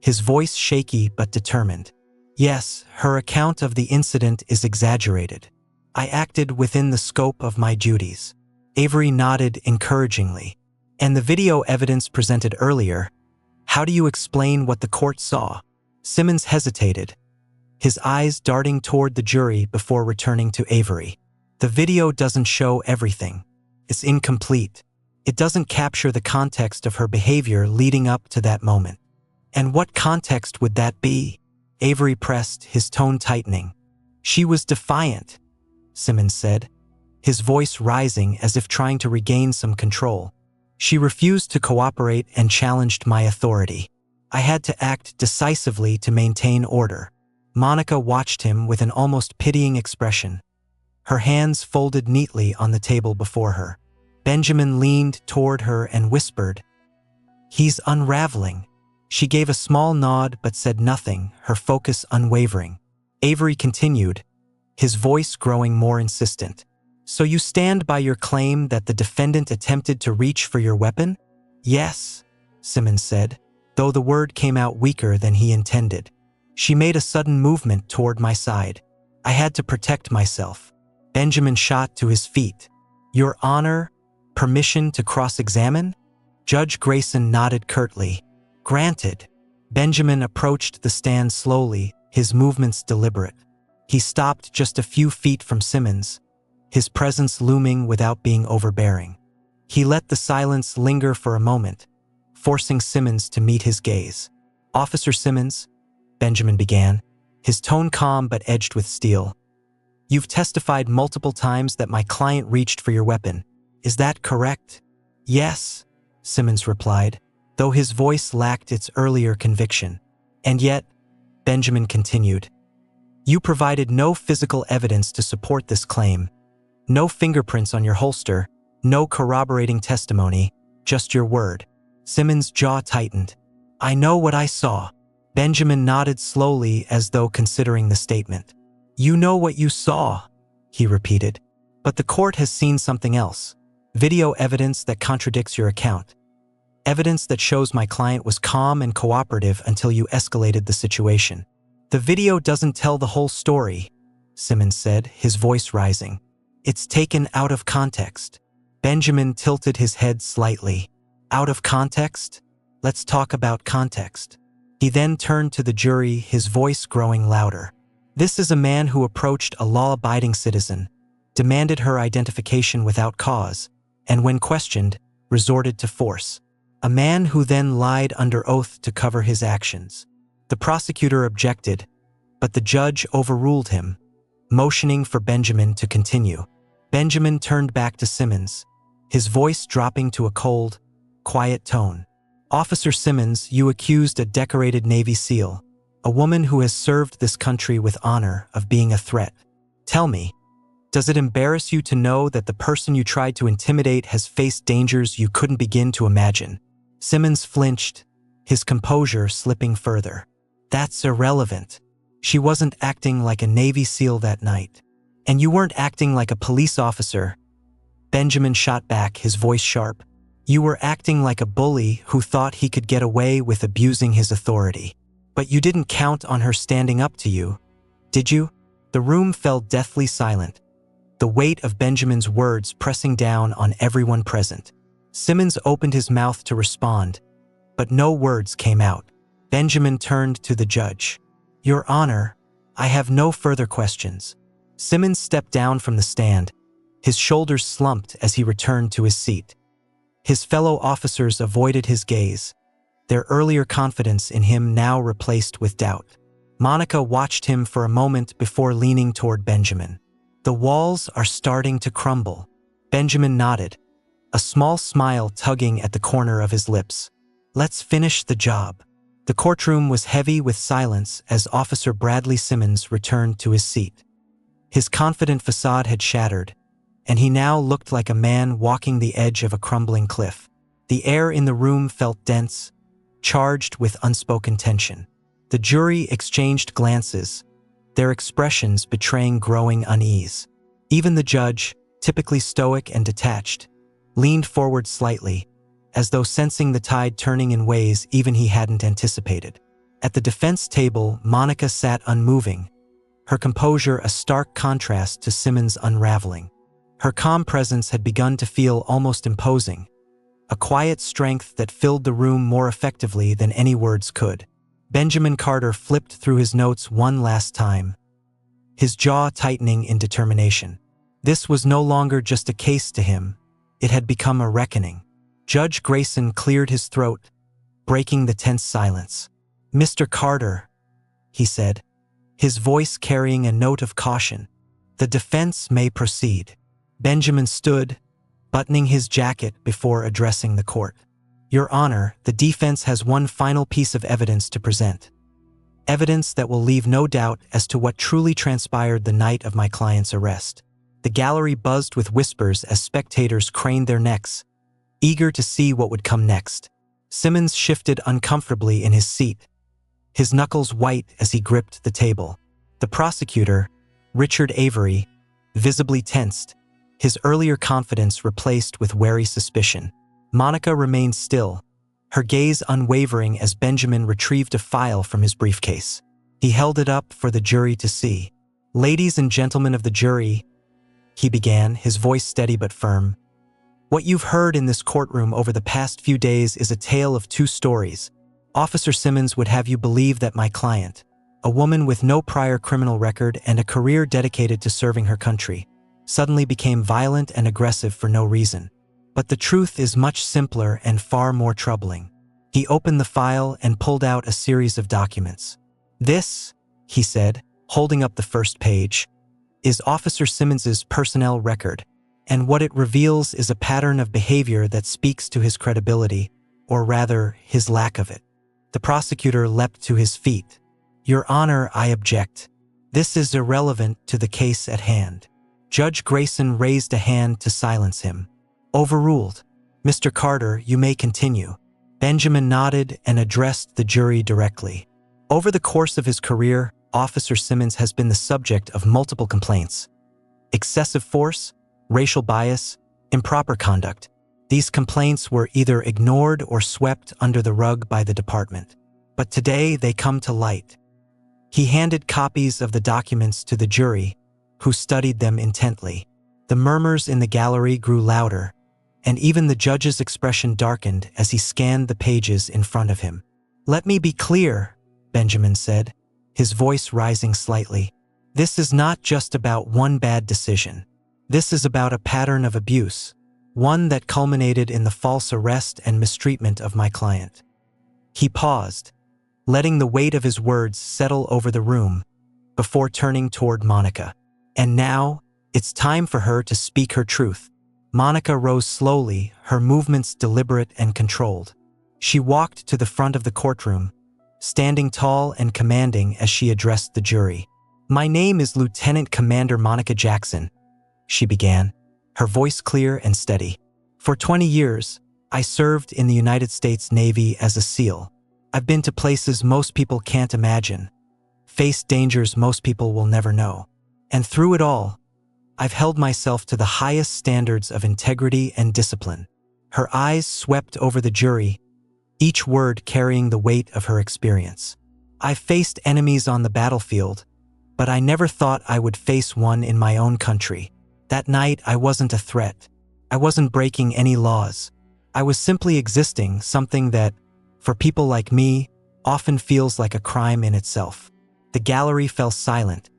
his voice shaky but determined. "Yes, her account of the incident is exaggerated. I acted within the scope of my duties." Avery nodded encouragingly. "And the video evidence presented earlier, how do you explain what the court saw?" Simmons hesitated, his eyes darting toward the jury before returning to Avery. "The video doesn't show everything. It's incomplete. It doesn't capture the context of her behavior leading up to that moment." "And what context would that be?" Avery pressed, his tone tightening. "She was defiant," Simmons said, his voice rising as if trying to regain some control. "She refused to cooperate and challenged my authority. I had to act decisively to maintain order." Monica watched him with an almost pitying expression, her hands folded neatly on the table before her. Benjamin leaned toward her and whispered, "He's unraveling." She gave a small nod but said nothing, her focus unwavering. Avery continued, his voice growing more insistent. "So you stand by your claim that the defendant attempted to reach for your weapon?" "Yes," Simmons said, though the word came out weaker than he intended. "She made a sudden movement toward my side. I had to protect myself." Benjamin shot to his feet. "Your Honor, permission to cross-examine?" Judge Grayson nodded curtly. "Granted." Benjamin approached the stand slowly, his movements deliberate. He stopped just a few feet from Simmons, his presence looming without being overbearing. He let the silence linger for a moment, forcing Simmons to meet his gaze. "Officer Simmons," Benjamin began, his tone calm but edged with steel, "you've testified multiple times that my client reached for your weapon. Is that correct?" "Yes," Simmons replied, though his voice lacked its earlier conviction. "And yet," Benjamin continued, "you provided no physical evidence to support this claim. No fingerprints on your holster, no corroborating testimony, just your word." Simmons' jaw tightened. "I know what I saw." Benjamin nodded slowly as though considering the statement. "You know what you saw," he repeated. "But the court has seen something else. Video evidence that contradicts your account. Evidence that shows my client was calm and cooperative until you escalated the situation." "The video doesn't tell the whole story," Simmons said, his voice rising. "It's taken out of context." Benjamin tilted his head slightly. "Out of context? Let's talk about context." He then turned to the jury, his voice growing louder. "This is a man who approached a law-abiding citizen, demanded her identification without cause, and when questioned, resorted to force. A man who then lied under oath to cover his actions." The prosecutor objected, but the judge overruled him, motioning for Benjamin to continue. Benjamin turned back to Simmons, his voice dropping to a cold, quiet tone. "Officer Simmons, you accused a decorated Navy SEAL, a woman who has served this country with honor, of being a threat. Tell me, does it embarrass you to know that the person you tried to intimidate has faced dangers you couldn't begin to imagine?" Simmons flinched, his composure slipping further. "That's irrelevant. She wasn't acting like a Navy SEAL that night. And you weren't acting like a police officer." Benjamin shot back, his voice sharp. You were acting like a bully who thought he could get away with abusing his authority. But you didn't count on her standing up to you, did you?" The room fell deathly silent, the weight of Benjamin's words pressing down on everyone present. Simmons opened his mouth to respond, but no words came out. Benjamin turned to the judge. "Your Honor, I have no further questions." Simmons stepped down from the stand, his shoulders slumped as he returned to his seat. His fellow officers avoided his gaze, their earlier confidence in him now replaced with doubt. Monica watched him for a moment before leaning toward Benjamin. "The walls are starting to crumble." Benjamin nodded, a small smile tugging at the corner of his lips. "Let's finish the job." The courtroom was heavy with silence as Officer Bradley Simmons returned to his seat. His confident facade had shattered, and he now looked like a man walking the edge of a crumbling cliff. The air in the room felt dense, charged with unspoken tension. The jury exchanged glances, their expressions betraying growing unease. Even the judge, typically stoic and detached, leaned forward slightly, as though sensing the tide turning in ways even he hadn't anticipated. At the defense table, Monica sat unmoving, her composure a stark contrast to Simmons' unraveling. Her calm presence had begun to feel almost imposing, a quiet strength that filled the room more effectively than any words could. Benjamin Carter flipped through his notes one last time, his jaw tightening in determination. This was no longer just a case to him, it had become a reckoning. Judge Grayson cleared his throat, breaking the tense silence. "Mr. Carter," he said, his voice carrying a note of caution, "the defense may proceed." Benjamin stood, buttoning his jacket before addressing the court. "Your Honor, the defense has one final piece of evidence to present. Evidence that will leave no doubt as to what truly transpired the night of my client's arrest." The gallery buzzed with whispers as spectators craned their necks, eager to see what would come next. Simmons shifted uncomfortably in his seat, his knuckles white as he gripped the table. The prosecutor, Richard Avery, visibly tensed, his earlier confidence replaced with wary suspicion. Monica remained still, her gaze unwavering as Benjamin retrieved a file from his briefcase. He held it up for the jury to see. "Ladies and gentlemen of the jury," he began, his voice steady but firm, "what you've heard in this courtroom over the past few days is a tale of two stories. Officer Simmons would have you believe that my client, a woman with no prior criminal record and a career dedicated to serving her country, suddenly became violent and aggressive for no reason. But the truth is much simpler and far more troubling." He opened the file and pulled out a series of documents. "This," he said, holding up the first page, "is Officer Simmons's personnel record, and what it reveals is a pattern of behavior that speaks to his credibility, or rather, his lack of it." The prosecutor leapt to his feet. "Your Honor, I object. This is irrelevant to the case at hand." Judge Grayson raised a hand to silence him. "Overruled. Mr. Carter, you may continue." Benjamin nodded and addressed the jury directly. Over the course of his career, Officer Simmons has been the subject of multiple complaints. Excessive force, racial bias, improper conduct. These complaints were either ignored or swept under the rug by the department. But today they come to light. He handed copies of the documents to the jury, who studied them intently. The murmurs in the gallery grew louder, and even the judge's expression darkened as he scanned the pages in front of him. "Let me be clear," Benjamin said, his voice rising slightly. "This is not just about one bad decision. This is about a pattern of abuse, one that culminated in the false arrest and mistreatment of my client." He paused, letting the weight of his words settle over the room, before turning toward Monica. "And now, it's time for her to speak her truth." Monica rose slowly, her movements deliberate and controlled. She walked to the front of the courtroom, standing tall and commanding as she addressed the jury. "My name is Lieutenant Commander Monica Jackson," she began, her voice clear and steady. "For 20 years, I served in the United States Navy as a SEAL. I've been to places most people can't imagine, faced dangers most people will never know. And through it all, I've held myself to the highest standards of integrity and discipline. Her eyes swept over the jury, each word carrying the weight of her experience. "I've faced enemies on the battlefield, but I never thought I would face one in my own country. That night I wasn't a threat. I wasn't breaking any laws. I was simply existing, something that, for people like me, often feels like a crime in itself." The gallery fell silent,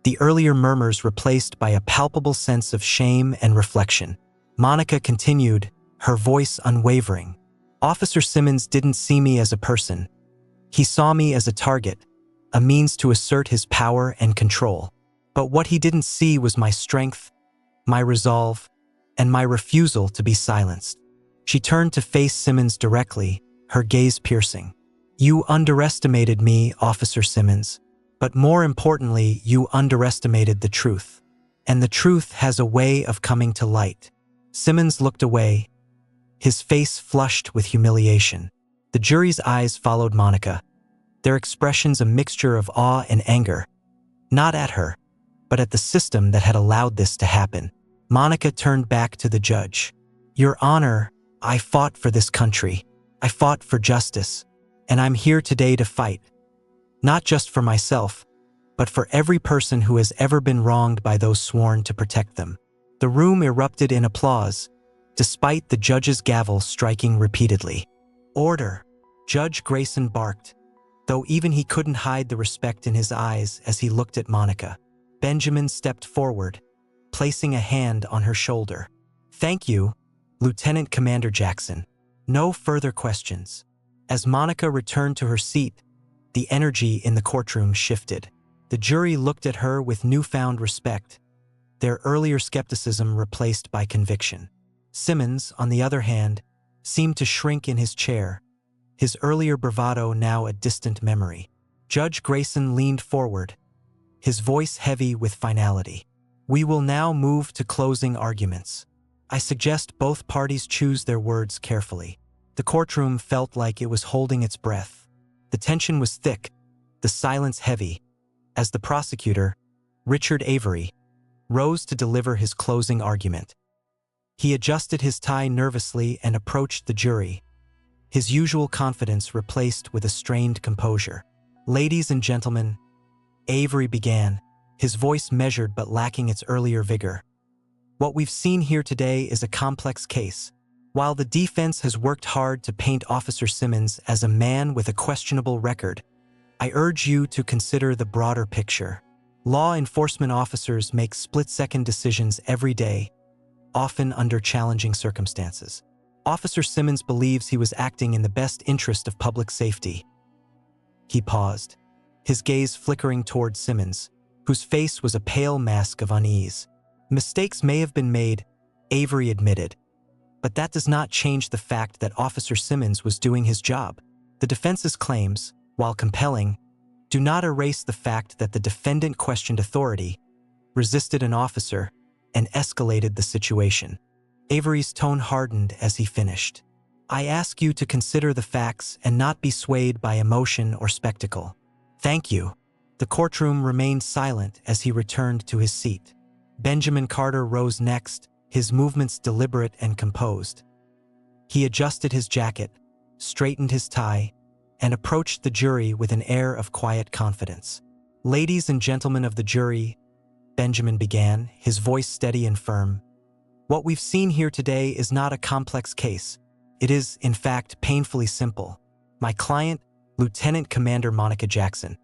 the earlier murmurs replaced by a palpable sense of shame and reflection. Monica continued, her voice unwavering. "Officer Simmons didn't see me as a person. He saw me as a target, a means to assert his power and control. But what he didn't see was my strength, my resolve, and my refusal to be silenced." She turned to face Simmons directly, her gaze piercing. "You underestimated me, Officer Simmons. But more importantly, you underestimated the truth. And the truth has a way of coming to light." Simmons looked away, his face flushed with humiliation. The jury's eyes followed Monica, their expressions a mixture of awe and anger, not at her, but at the system that had allowed this to happen. Monica turned back to the judge. "Your Honor, I fought for this country. I fought for justice, and I'm here today to fight. Not just for myself, but for every person who has ever been wronged by those sworn to protect them." The room erupted in applause, despite the judge's gavel striking repeatedly. "Order!" Judge Grayson barked, though even he couldn't hide the respect in his eyes as he looked at Monica. Benjamin stepped forward, placing a hand on her shoulder. "Thank you, Lieutenant Commander Jackson. No further questions." As Monica returned to her seat, the energy in the courtroom shifted. The jury looked at her with newfound respect, their earlier skepticism replaced by conviction. Simmons, on the other hand, seemed to shrink in his chair, his earlier bravado now a distant memory. Judge Grayson leaned forward, his voice heavy with finality. "We will now move to closing arguments. I suggest both parties choose their words carefully." The courtroom felt like it was holding its breath. The tension was thick, the silence heavy, as the prosecutor, Richard Avery, rose to deliver his closing argument. He adjusted his tie nervously and approached the jury, his usual confidence replaced with a strained composure. "Ladies and gentlemen," Avery began, his voice measured but lacking its earlier vigor. "What we've seen here today is a complex case. While the defense has worked hard to paint Officer Simmons as a man with a questionable record, I urge you to consider the broader picture. Law enforcement officers make split-second decisions every day, often under challenging circumstances. Officer Simmons believes he was acting in the best interest of public safety." He paused, his gaze flickering toward Simmons, whose face was a pale mask of unease. "Mistakes may have been made," Avery admitted, "but that does not change the fact that Officer Simmons was doing his job. The defense's claims, while compelling, do not erase the fact that the defendant questioned authority, resisted an officer, and escalated the situation." Avery's tone hardened as he finished. "I ask you to consider the facts and not be swayed by emotion or spectacle." "Thank you." The courtroom remained silent as he returned to his seat. Benjamin Carter rose next, his movements deliberate and composed. He adjusted his jacket, straightened his tie, and approached the jury with an air of quiet confidence. "Ladies and gentlemen of the jury," Benjamin began, his voice steady and firm, "what we've seen here today is not a complex case. It is, in fact, painfully simple. My client, Lieutenant Commander Monica Jackson,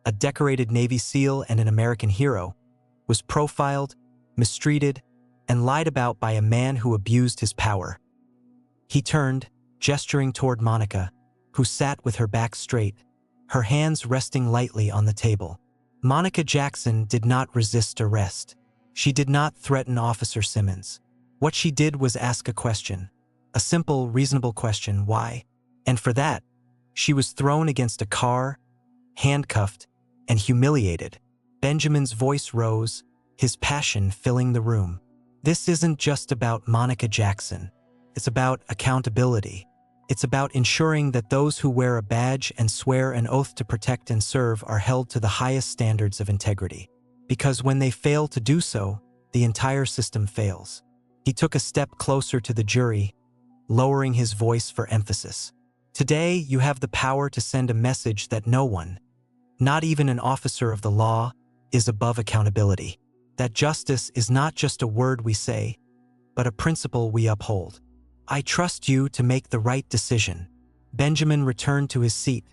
a decorated Navy SEAL and an American hero, was profiled, mistreated, and lied about by a man who abused his power." He turned, gesturing toward Monica, who sat with her back straight, her hands resting lightly on the table. Monica Jackson did not resist arrest. She did not threaten Officer Simmons. What she did was ask a question, a simple, reasonable question: why? And for that, she was thrown against a car, handcuffed, and humiliated. Benjamin's voice rose, his passion filling the room. "This isn't just about Monica Jackson. It's about accountability. It's about ensuring that those who wear a badge and swear an oath to protect and serve are held to the highest standards of integrity. Because when they fail to do so, the entire system fails." He took a step closer to the jury, lowering his voice for emphasis. Today, you have the power to send a message that no one, not even an officer of the law, is above accountability. That justice is not just a word we say, but a principle we uphold. I trust you to make the right decision. Benjamin returned to his seat,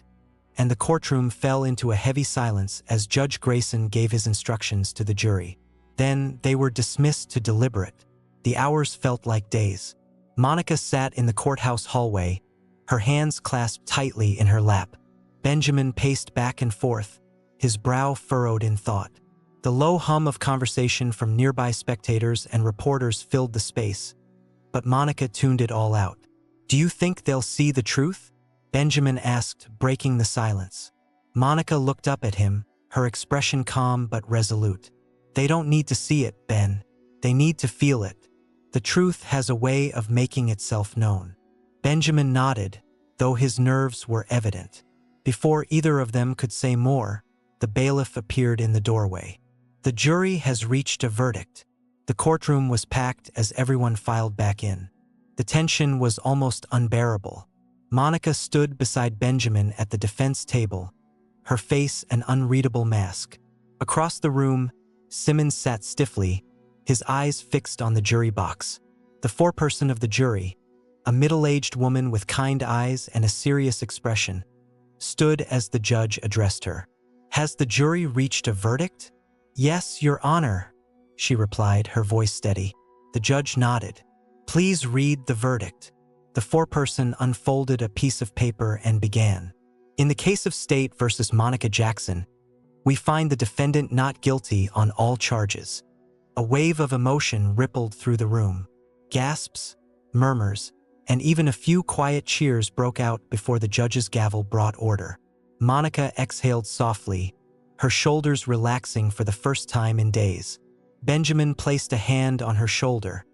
and the courtroom fell into a heavy silence as Judge Grayson gave his instructions to the jury. Then they were dismissed to deliberate. The hours felt like days. Monica sat in the courthouse hallway, her hands clasped tightly in her lap. Benjamin paced back and forth, his brow furrowed in thought. The low hum of conversation from nearby spectators and reporters filled the space, but Monica tuned it all out. "Do you think they'll see the truth?" Benjamin asked, breaking the silence. Monica looked up at him, her expression calm but resolute. "They don't need to see it, Ben. They need to feel it. The truth has a way of making itself known." Benjamin nodded, though his nerves were evident. Before either of them could say more, the bailiff appeared in the doorway. "The jury has reached a verdict." The courtroom was packed as everyone filed back in. The tension was almost unbearable. Monica stood beside Benjamin at the defense table, her face an unreadable mask. Across the room, Simmons sat stiffly, his eyes fixed on the jury box. The foreperson of the jury, a middle-aged woman with kind eyes and a serious expression, stood as the judge addressed her. "Has the jury reached a verdict?" "Yes, Your Honor," she replied, her voice steady. The judge nodded. "Please read the verdict." The foreperson unfolded a piece of paper and began. "In the case of State versus Monica Jackson, we find the defendant not guilty on all charges." A wave of emotion rippled through the room. Gasps, murmurs, and even a few quiet cheers broke out before the judge's gavel brought order. Monica exhaled softly, her shoulders relaxing for the first time in days. Benjamin placed a hand on her shoulder,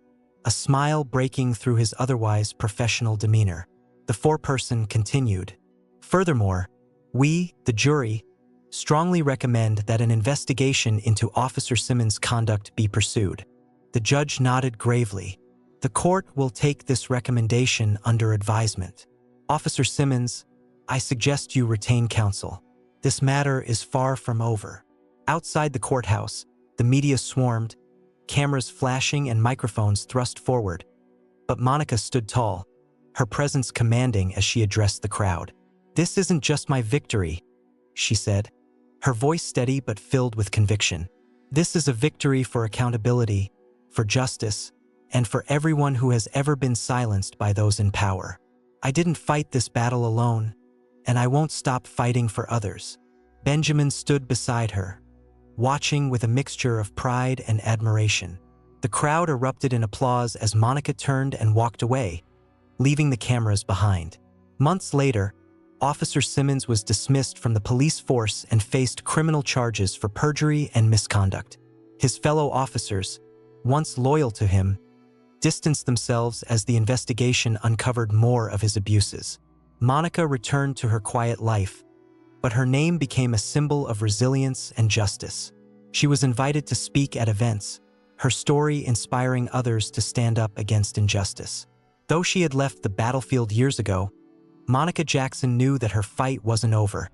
a smile breaking through his otherwise professional demeanor. The foreperson continued. "Furthermore, we, the jury, strongly recommend that an investigation into Officer Simmons' conduct be pursued." The judge nodded gravely. "The court will take this recommendation under advisement. Officer Simmons, I suggest you retain counsel. This matter is far from over." Outside the courthouse, the media swarmed, cameras flashing and microphones thrust forward. But Monica stood tall, her presence commanding as she addressed the crowd. "This isn't just my victory," she said, her voice steady but filled with conviction. "This is a victory for accountability, for justice, and for everyone who has ever been silenced by those in power. I didn't fight this battle alone, and I won't stop fighting for others." Benjamin stood beside her, watching with a mixture of pride and admiration. The crowd erupted in applause as Monica turned and walked away, leaving the cameras behind. Months later, Officer Simmons was dismissed from the police force and faced criminal charges for perjury and misconduct. His fellow officers, once loyal to him, distanced themselves as the investigation uncovered more of his abuses. Monica returned to her quiet life, but her name became a symbol of resilience and justice. She was invited to speak at events, her story inspiring others to stand up against injustice. Though she had left the battlefield years ago, Monica Jackson knew that her fight wasn't over,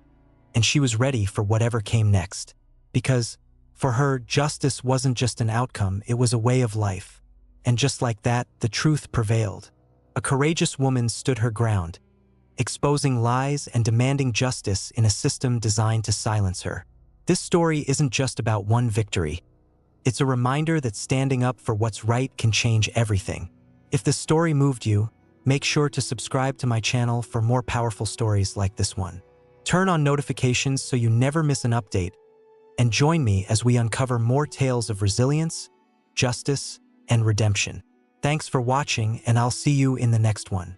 and she was ready for whatever came next. Because, for her, justice wasn't just an outcome, it was a way of life. And just like that, the truth prevailed. A courageous woman stood her ground, exposing lies and demanding justice in a system designed to silence her. This story isn't just about one victory. It's a reminder that standing up for what's right can change everything. If this story moved you, make sure to subscribe to my channel for more powerful stories like this one. Turn on notifications so you never miss an update, and join me as we uncover more tales of resilience, justice, and redemption. Thanks for watching, and I'll see you in the next one.